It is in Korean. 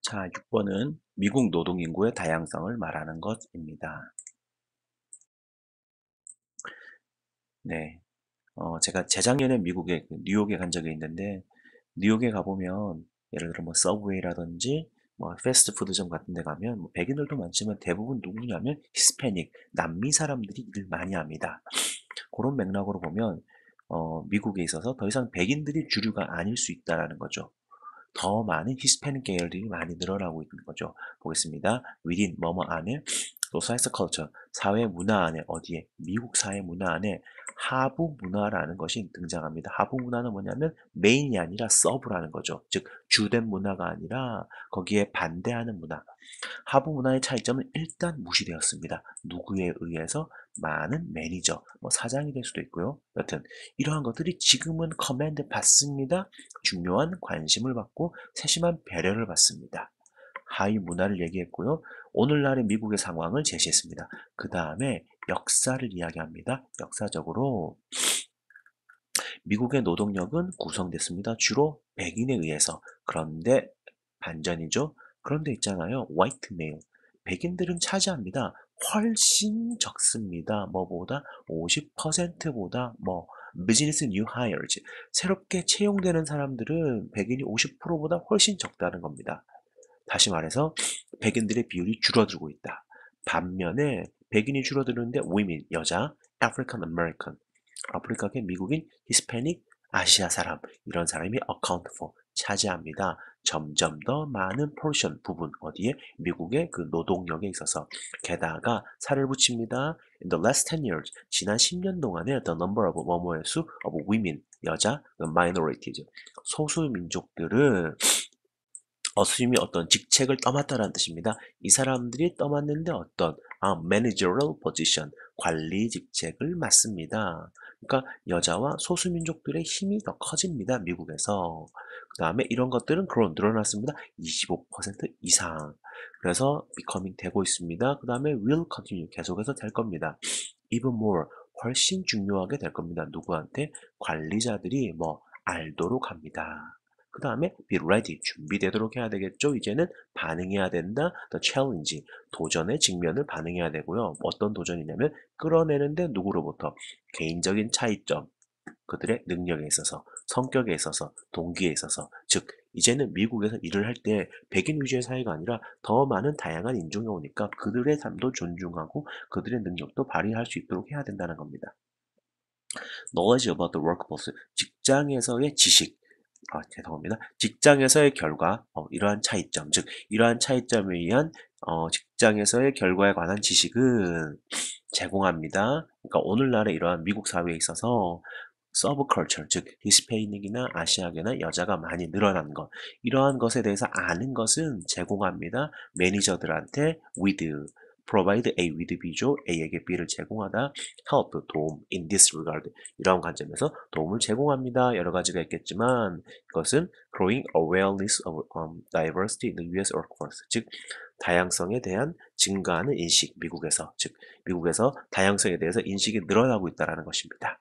자, 6번은 미국 노동인구의 다양성을 말하는 것입니다. 네. 제가 재작년에 미국에, 뉴욕에 간 적이 있는데, 뉴욕에 가보면, 예를 들어 뭐, 서브웨이라든지, 뭐, 패스트푸드점 같은 데 가면, 뭐 백인들도 많지만 대부분 누구냐면, 히스패닉, 남미 사람들이 일을 많이 합니다. 그런 맥락으로 보면, 미국에 있어서 더 이상 백인들이 주류가 아닐 수 있다라는 거죠. 더 많은 히스패닉 계열들이 많이 늘어나고 있는 거죠. 보겠습니다. within 뭐뭐 안에 소사이스 컬처 사회 문화 안에 어디에 미국 사회 문화 안에 하부 문화라는 것이 등장합니다. 하부 문화는 뭐냐면 메인이 아니라 서브라는 거죠. 즉 주된 문화가 아니라 거기에 반대하는 문화. 하부 문화의 차이점은 일단 무시되었습니다. 누구에 의해서 많은 매니저, 뭐 사장이 될 수도 있고요. 여튼 이러한 것들이 지금은 커맨드 받습니다. 중요한 관심을 받고 세심한 배려를 받습니다. 하위 문화를 얘기했고요. 오늘날의 미국의 상황을 제시했습니다. 그 다음에 역사를 이야기합니다. 역사적으로 미국의 노동력은 구성됐습니다. 주로 백인에 의해서. 그런데 반전이죠. 그런데 있잖아요. 화이트 메일. 백인들은 차지합니다. 훨씬 적습니다. 뭐보다 50%보다 뭐 비즈니스 뉴 하이어즈 새롭게 채용되는 사람들은 백인이 50%보다 훨씬 적다는 겁니다. 다시 말해서 백인들의 비율이 줄어들고 있다. 반면에 백인이 줄어드는데 women 여자, African American 아프리카계 미국인, 히스패닉, 아시아 사람 이런 사람이 account for 차지합니다. 점점 더 많은 portion 부분 어디에 미국의 그 노동력에 있어서 게다가 살을 붙입니다. In the last 10 years 지난 10년 동안에 the number of 뭐뭐의 수 of women 여자 minorities 소수 민족들은 어스임이 어떤 직책을 떠맡다라는 뜻입니다. 이 사람들이 떠맡는데 어떤 managerial position, 관리 직책을 맡습니다. 그러니까 여자와 소수민족들의 힘이 더 커집니다. 미국에서. 그 다음에 이런 것들은 그런 늘어났습니다. 25% 이상. 그래서 becoming 되고 있습니다. 그 다음에 will continue 계속해서 될 겁니다. even more 훨씬 중요하게 될 겁니다. 누구한테? 관리자들이 뭐 알도록 합니다. 그 다음에 be ready, 준비되도록 해야 되겠죠. 이제는 반응해야 된다. the challenge, 도전의 직면을 반응해야 되고요. 어떤 도전이냐면 끌어내는데 누구로부터? 개인적인 차이점, 그들의 능력에 있어서, 성격에 있어서, 동기에 있어서. 즉, 이제는 미국에서 일을 할 때 백인 위주의 사회가 아니라 더 많은 다양한 인종이 오니까 그들의 삶도 존중하고 그들의 능력도 발휘할 수 있도록 해야 된다는 겁니다. knowledge about the workforce, 직장에서의 지식, 죄송합니다. 직장에서의 결과, 이러한 차이점, 즉 이러한 차이점에 의한 직장에서의 결과에 관한 지식은 제공합니다. 그러니까 오늘날의 이러한 미국 사회에 있어서 서브컬처, 즉 히스패닉이나 아시아계나 여자가 많이 늘어난 것, 이러한 것에 대해서 아는 것은 제공합니다. 매니저들한테 with provide A with B죠. A에게 B를 제공하다. help, 도움, in this regard. 이러한 관점에서 도움을 제공합니다. 여러 가지가 있겠지만 이것은 growing awareness of diversity in the US workforce. 즉 다양성에 대한 증가하는 인식, 미국에서. 즉 미국에서 다양성에 대해서 인식이 늘어나고 있다는 것입니다.